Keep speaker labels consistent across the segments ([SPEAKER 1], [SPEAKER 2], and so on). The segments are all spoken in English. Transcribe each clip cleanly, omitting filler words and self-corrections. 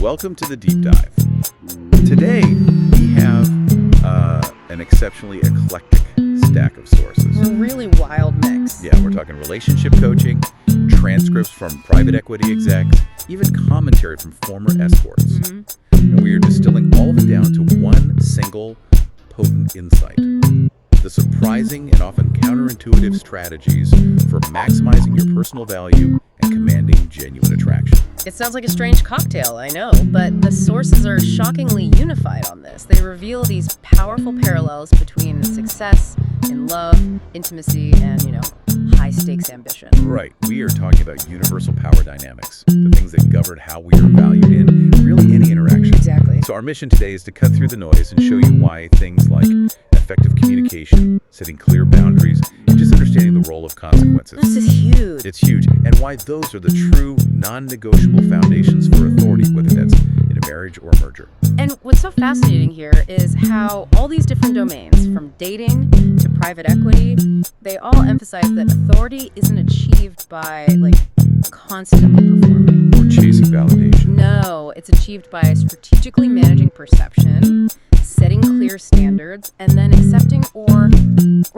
[SPEAKER 1] welcome to the deep dive. Today, we have an exceptionally eclectic stack of sources.
[SPEAKER 2] A really wild mix.
[SPEAKER 1] Yeah, we're talking relationship coaching, transcripts from private equity execs, even commentary from former escorts. And we are distilling all of it down to one single potent insight. The surprising and often counterintuitive strategies for maximizing your personal value and commanding genuine attraction.
[SPEAKER 2] It sounds like a strange cocktail, I know, but the sources are shockingly unified on this. They reveal these powerful parallels between success in love, intimacy, and, high-stakes ambition.
[SPEAKER 1] Right. We are talking about universal power dynamics, the things that govern how we are valued in really any interaction.
[SPEAKER 2] Exactly.
[SPEAKER 1] So our mission today is to cut through the noise and show you why things like effective communication, setting clear boundaries, and just understanding the role of consequences.
[SPEAKER 2] This is huge.
[SPEAKER 1] It's huge, and why those are the true, non-negotiable foundations for authority, whether that's in a marriage or merger.
[SPEAKER 2] And what's so fascinating here is how all these different domains, from dating to private equity, they all emphasize that authority isn't achieved by, constantly performing.
[SPEAKER 1] Or chasing validation.
[SPEAKER 2] No, it's achieved by strategically managing perception, setting clear standards, and then accepting or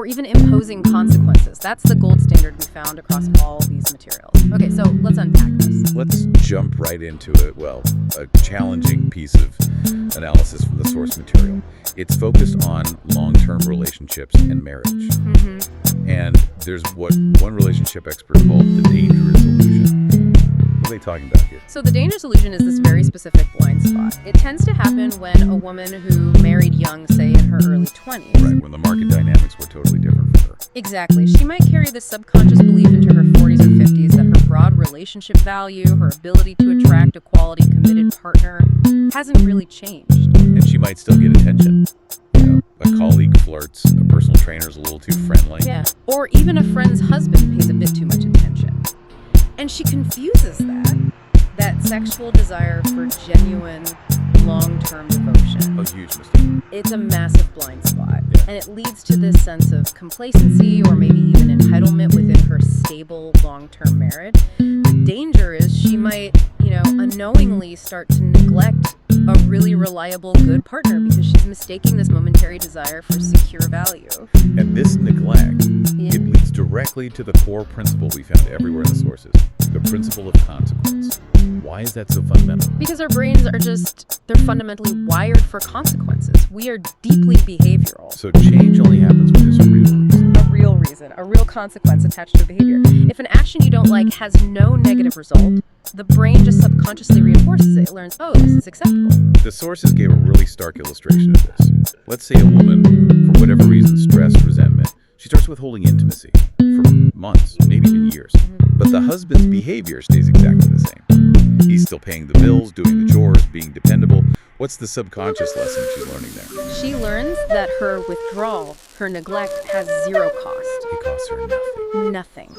[SPEAKER 2] even imposing consequences. That's the gold standard we found across all these materials. Okay, so let's unpack this.
[SPEAKER 1] Let's jump right into it. Well, a challenging piece of analysis from the source material. It's focused on long-term relationships and marriage. And there's what one relationship expert called the dangerous illusion. What are they talking about here?
[SPEAKER 2] So the dangerous illusion is this very specific blind spot. It tends to happen when a woman who married young, say in her early 20s.
[SPEAKER 1] Right, when the market dynamics were totally different for her.
[SPEAKER 2] Exactly. She might carry this subconscious belief into her 40s or 50s that her broad relationship value, her ability to attract a quality, committed partner, hasn't really changed.
[SPEAKER 1] And she might still get attention. A colleague flirts, a personal trainer's a little too friendly.
[SPEAKER 2] Yeah. Or even a friend's husband pays a bit too much attention. And she confuses that sexual desire for genuine, long-term devotion.
[SPEAKER 1] A huge mistake.
[SPEAKER 2] It's a massive blind spot. Yeah. And it leads to this sense of complacency or maybe even entitlement within her stable, long-term marriage. The danger is she might, unknowingly start to neglect a really reliable, good partner because she's mistaking this momentary desire for secure value.
[SPEAKER 1] And this neglect, it leads directly to the core principle we found everywhere in the sources, the principle of consequence. Why is that so fundamental?
[SPEAKER 2] Because our brains are they're fundamentally wired for consequences. We are deeply behavioral.
[SPEAKER 1] So change only happens when there's a real reason.
[SPEAKER 2] A real consequence attached to a behavior. If an action you don't like has no negative result, the brain just subconsciously reinforces it. It learns, this is acceptable.
[SPEAKER 1] The sources gave a really stark illustration of this. Let's say a woman, for whatever reason, stress, resentment, she starts withholding intimacy for months, maybe even years. But the husband's behavior stays exactly the same. He's still paying the bills, doing the chores, being dependable. What's the subconscious lesson she's learning there?
[SPEAKER 2] She learns that her withdrawal, her neglect, has zero cost.
[SPEAKER 1] It costs her nothing.
[SPEAKER 2] Nothing.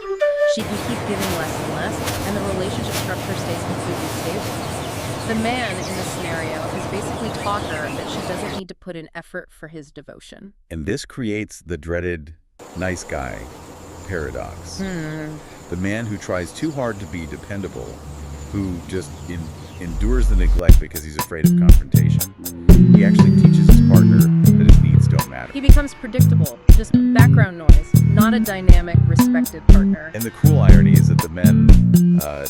[SPEAKER 2] She can keep giving less and less, and the relationship structure stays completely stable. The man in this scenario has basically taught her that she doesn't need to put in effort for his devotion.
[SPEAKER 1] And this creates the dreaded nice guy paradox. The man who tries too hard to be dependable, who just endures the neglect because he's afraid of confrontation, he actually teaches his partner that his needs don't matter.
[SPEAKER 2] He becomes predictable, just background noise, not a dynamic, respected partner.
[SPEAKER 1] And the cruel irony is that the men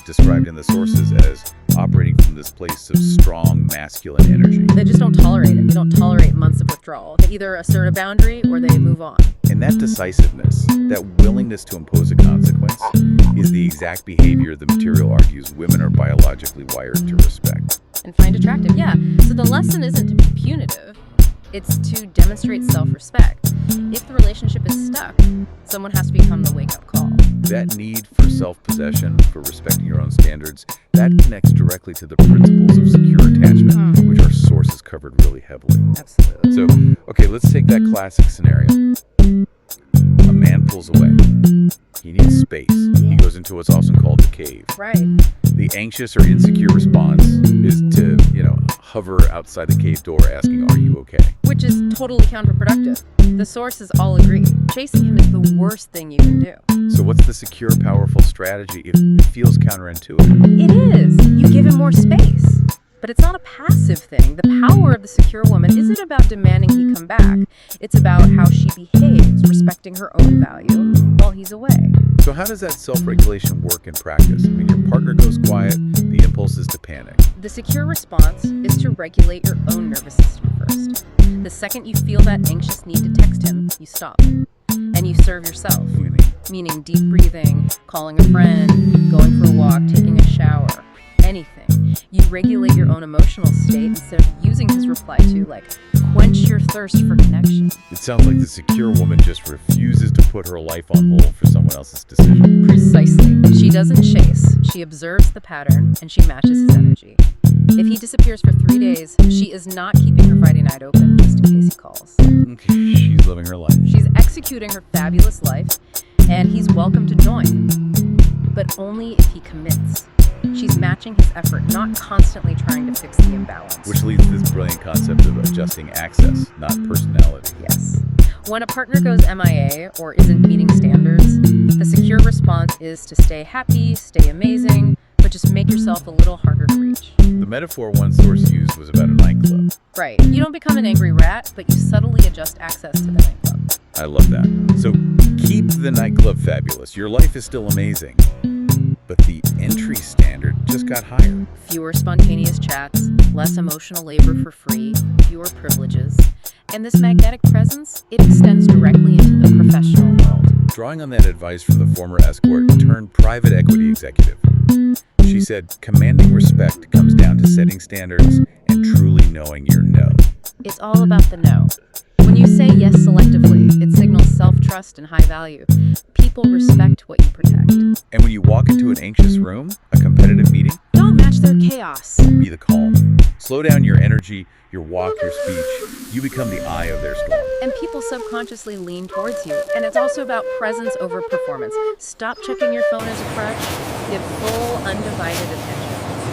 [SPEAKER 1] described in the sources as operating from this place of strong masculine energy.
[SPEAKER 2] They just don't tolerate it. They don't tolerate months of withdrawal. They either assert a boundary or they move on.
[SPEAKER 1] And that decisiveness, that willingness to impose a consequence, is the exact behavior the material argues women are biologically wired to respect.
[SPEAKER 2] And find attractive, yeah. So the lesson isn't to be punitive. It's to demonstrate self-respect. If the relationship is stuck, someone has to become the wake-up call.
[SPEAKER 1] That need for self-possession, for respecting your own standards, that connects directly to the principles of secure attachment, which our sources covered really heavily.
[SPEAKER 2] Absolutely.
[SPEAKER 1] So, okay, let's take that classic scenario. A man pulls away. He needs space. He goes into what's often called the cave.
[SPEAKER 2] Right.
[SPEAKER 1] The anxious or insecure response is to, hover outside the cave door asking, "Are you okay?"
[SPEAKER 2] Which is totally counterproductive. The sources all agree. Chasing him is the worst thing you can do.
[SPEAKER 1] So what's the secure, powerful strategy? It feels counterintuitive.
[SPEAKER 2] It is. You give him more space. But it's not a passive thing. The power of the secure woman isn't about demanding he come back. It's about how she behaves, respecting her own value while he's away.
[SPEAKER 1] So how does that self-regulation work in practice? I mean, your partner goes quiet, the impulse is to panic.
[SPEAKER 2] The secure response is to regulate your own nervous system first. The second you feel that anxious need to text him, you stop. And you serve yourself. Meaning deep breathing, calling a friend, going for a walk, taking a shower, anything. You regulate your own emotional state instead of using his reply to, like, quench your thirst for connection.
[SPEAKER 1] It sounds like the secure woman just refuses to put her life on hold for someone else's decision.
[SPEAKER 2] Precisely. She doesn't chase. She observes the pattern, and she matches his energy. If he disappears for 3 days, she is not keeping her Friday night open just in case he calls.
[SPEAKER 1] Okay, she's living her life.
[SPEAKER 2] She's executing her fabulous life, and he's welcome to join. But only if he commits. She's matching his effort, not constantly trying to fix the imbalance.
[SPEAKER 1] Which leads to this brilliant concept of adjusting access, not personality.
[SPEAKER 2] Yes. When a partner goes MIA or isn't meeting standards, the secure response is to stay happy, stay amazing, but just make yourself a little harder to reach.
[SPEAKER 1] The metaphor one source used was about a nightclub.
[SPEAKER 2] Right. You don't become an angry rat, but you subtly adjust access to the nightclub.
[SPEAKER 1] I love that. So keep the nightclub fabulous. Your life is still amazing. But the entry standard just got higher.
[SPEAKER 2] Fewer spontaneous chats, less emotional labor for free, fewer privileges. And this magnetic presence, it extends directly into the professional world.
[SPEAKER 1] Drawing on that advice from the former escort turned private equity executive. She said, commanding respect comes down to setting standards and truly knowing your no.
[SPEAKER 2] It's all about the no. When you say yes selectively, it signals self-trust and high value. People respect what you protect.
[SPEAKER 1] And when you walk into an anxious room, a competitive meeting,
[SPEAKER 2] Don't match their chaos.
[SPEAKER 1] be the calm. Slow down your energy, your walk, your speech. You become the eye of their storm.
[SPEAKER 2] And people subconsciously lean towards you. And it's also about presence over performance. Stop checking your phone as a crutch. Give full, undivided attention.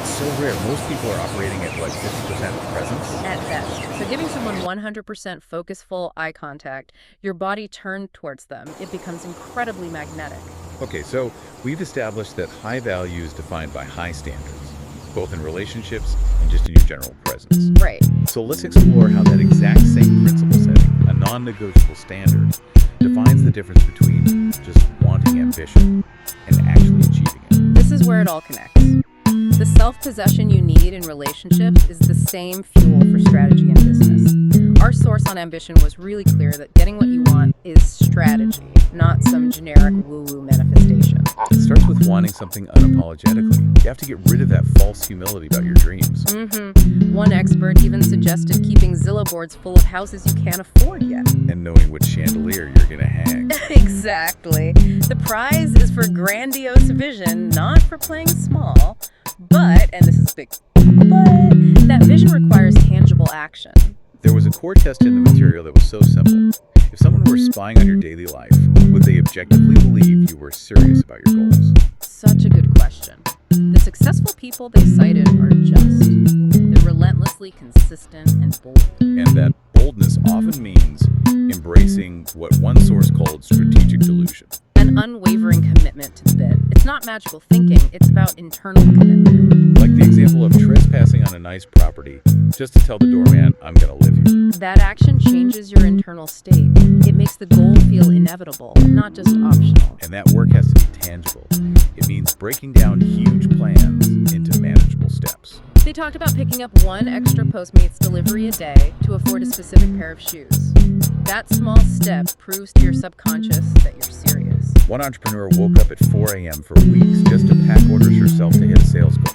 [SPEAKER 1] It's so rare. Most people are operating at like 50% presence.
[SPEAKER 2] At best. So giving someone 100% focusful eye contact, your body turned towards them, it becomes incredibly magnetic.
[SPEAKER 1] Okay, so we've established that high value is defined by high standards, both in relationships and just in your general presence.
[SPEAKER 2] Right.
[SPEAKER 1] So let's explore how that exact same principle setting, a non-negotiable standard, defines the difference between just wanting ambition and actually achieving it.
[SPEAKER 2] This is where it all connects. The self-possession you need in relationships is the same fuel for strategy and business. Our source on ambition was really clear that getting what you want is strategy, not some generic woo-woo manifestation.
[SPEAKER 1] It starts with wanting something unapologetically. You have to get rid of that false humility about your dreams.
[SPEAKER 2] One expert even suggested keeping Zillow boards full of houses you can't afford yet.
[SPEAKER 1] And knowing which chandelier you're going to hang.
[SPEAKER 2] Exactly. The prize is for grandiose vision, not for playing small. But, and this is a big but, that vision requires tangible action.
[SPEAKER 1] There was a core test in the material that was so simple. If someone were spying on your daily life, would they objectively believe you were serious about your goals?
[SPEAKER 2] Such a good question. The successful people they cited are just. They're relentlessly consistent and bold.
[SPEAKER 1] And that boldness often means embracing what one source called strategic delusion.
[SPEAKER 2] An unwavering commitment to the bit. It's not magical thinking, it's about internal commitment.
[SPEAKER 1] Like the example of trespassing on a nice property just to tell the doorman, I'm going to live here.
[SPEAKER 2] That action changes your internal state. It makes the goal feel inevitable, not just optional.
[SPEAKER 1] And that work has to be tangible. It means breaking down huge plans into manageable steps.
[SPEAKER 2] They talked about picking up one extra Postmates delivery a day to afford a specific pair of shoes. That small step proves to your subconscious that you're serious.
[SPEAKER 1] One entrepreneur woke up at 4 a.m. for weeks just to pack orders herself to hit a sales goal.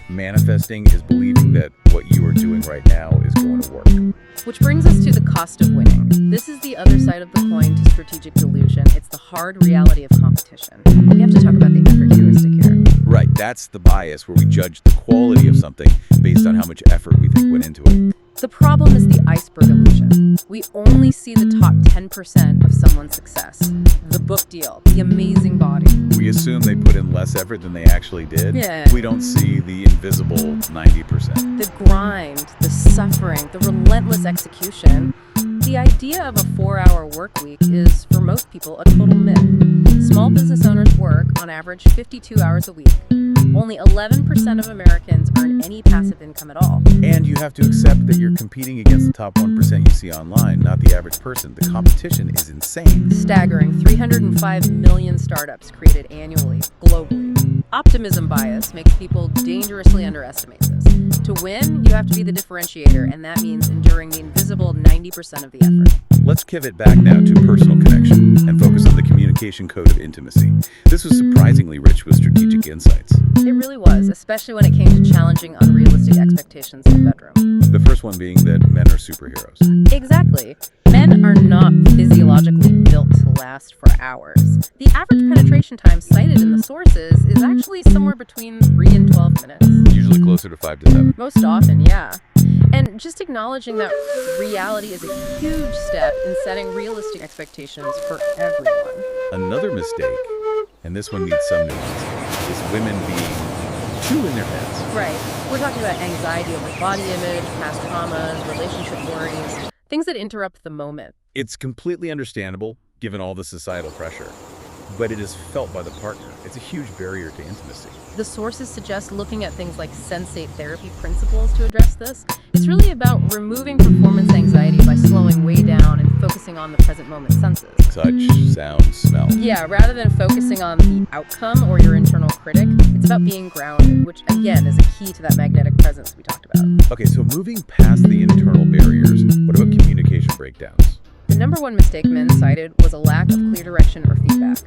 [SPEAKER 1] Manifesting is believing that what you are doing right now is going to work.
[SPEAKER 2] Which brings us to the cost of winning. This is the other side of the coin to strategic delusion. It's the hard reality of competition. We have to talk about the effort heuristic here.
[SPEAKER 1] Right, that's the bias where we judge the quality of something based on how much effort we think went into it.
[SPEAKER 2] The problem is the iceberg illusion. We only see the top 10% of someone's success. The book deal, the amazing body.
[SPEAKER 1] We assume they put in less effort than they actually did.
[SPEAKER 2] Yeah.
[SPEAKER 1] We don't see the invisible 90%.
[SPEAKER 2] The grind, the suffering, the relentless execution. The idea of a 4-hour work week is, for most people, a total myth. Small business owners work, on average, 52 hours a week. Only 11% of Americans earn any passive income at all.
[SPEAKER 1] And you have to accept that you're competing against the top 1% you see online, not the average person. The competition is insane.
[SPEAKER 2] Staggering 305 million startups created annually, globally. Optimism bias makes people dangerously underestimate this. To win, you have to be the differentiator, and that means enduring the invisible 90% of the effort.
[SPEAKER 1] Let's pivot back now to personal connection and focus on the communication code of intimacy. This was surprisingly rich with strategic insights.
[SPEAKER 2] It really was, especially when it came to challenging unrealistic expectations in the bedroom.
[SPEAKER 1] The first one being that men are superheroes.
[SPEAKER 2] Exactly. Men are not physiologically built to last for hours. The average penetration time cited in the sources is actually somewhere between 3 and 12 minutes.
[SPEAKER 1] Usually closer to 5 to 7.
[SPEAKER 2] Most often, yeah. And just acknowledging that reality is a huge step in setting realistic expectations for everyone.
[SPEAKER 1] Another mistake, and this one needs some nuance, is women being too in their heads.
[SPEAKER 2] Right. We're talking about anxiety over body image, past traumas, relationship worries, things that interrupt the moment.
[SPEAKER 1] It's completely understandable, given all the societal pressure, but it is felt by the partner. It's a huge barrier to intimacy.
[SPEAKER 2] The sources suggest looking at things like sensate therapy principles to address this. It's really about removing performance anxiety by slowing way down and focusing on the present moment senses.
[SPEAKER 1] Touch, sound, smell.
[SPEAKER 2] Yeah, rather than focusing on the outcome or your internal critic, it's about being grounded, which again is a key to that magnetic presence we talked about.
[SPEAKER 1] Okay, so moving past the internal barriers, what about communication breakdowns?
[SPEAKER 2] The number one mistake men cited was a lack of clear direction or feedback.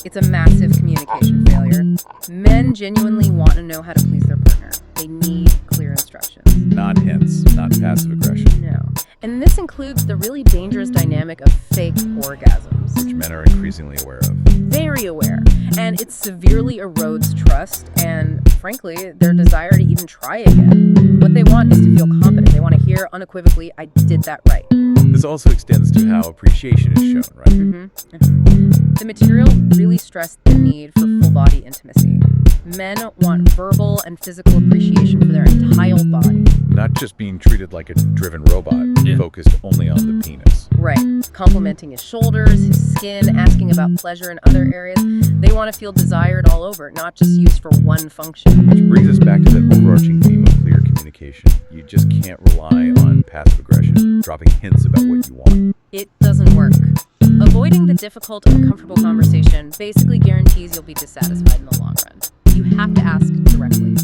[SPEAKER 2] It's a massive communication failure. Men genuinely want to know how to please their partner. They need clear instructions.
[SPEAKER 1] Not hints, not passive aggression.
[SPEAKER 2] No. And this includes the really dangerous dynamic of fake orgasms.
[SPEAKER 1] Which men are increasingly aware of.
[SPEAKER 2] Very aware. And it severely erodes trust and, frankly, their desire to even try again. What they want is to feel confident. They want to hear unequivocally, I did that right.
[SPEAKER 1] This also extends to how appreciation is shown, right?
[SPEAKER 2] The material really stressed the need for full-body intimacy. Men want verbal and physical appreciation for their entire body.
[SPEAKER 1] Not just being treated like a driven robot, focused only on the penis.
[SPEAKER 2] Right. Complimenting his shoulders, his skin, asking about pleasure in other areas. They want to feel desired all over, not just used for one function.
[SPEAKER 1] Which brings us back to that overarching theme of clear communication. You just can't rely on passive aggression, dropping hints about what you want.
[SPEAKER 2] It doesn't work. Avoiding the difficult, uncomfortable conversation basically guarantees you'll be dissatisfied in the long run. You have to ask directly.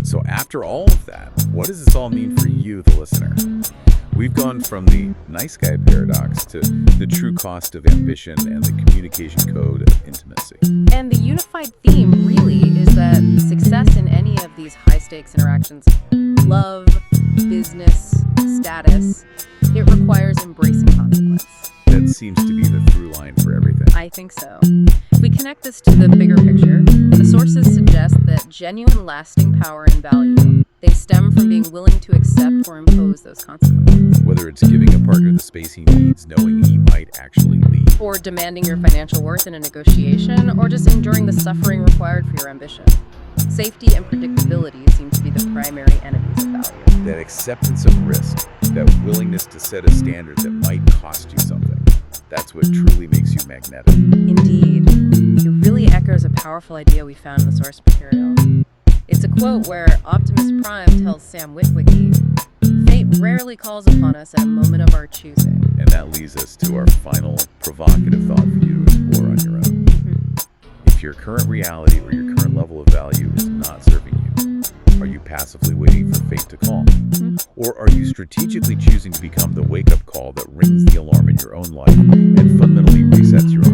[SPEAKER 1] So after all of that, what does this all mean for you, the listener? We've gone from the nice guy paradox to the true cost of ambition and the communication code of intimacy.
[SPEAKER 2] And the unified theme really is that success in any of these high-stakes interactions, love, business, status, it requires embracing consequence.
[SPEAKER 1] That seems to be the through line for everything.
[SPEAKER 2] I think so. If we connect this to the bigger picture, the sources suggest that genuine lasting power and value, they stem from being willing to accept or impose those consequences.
[SPEAKER 1] Whether it's giving a partner the space he needs, knowing he might actually leave.
[SPEAKER 2] Or demanding your financial worth in a negotiation, or just enduring the suffering required for your ambition. Safety and predictability seem to be the primary enemies of value.
[SPEAKER 1] That acceptance of risk, that willingness to set a standard that might cost you something, that's what truly makes you magnetic.
[SPEAKER 2] Indeed. It really echoes a powerful idea we found in the source material. It's a quote where Optimus Prime tells Sam Witwicky, "Fate rarely calls upon us at a moment of our choosing."
[SPEAKER 1] And that leads us to our final provocative thought for you to explore on your own. If your current reality or your current level of value is not serving you, are you passively waiting for fate to call? Or are you strategically choosing to become the wake-up call that rings the alarm in your own life and fundamentally resets your own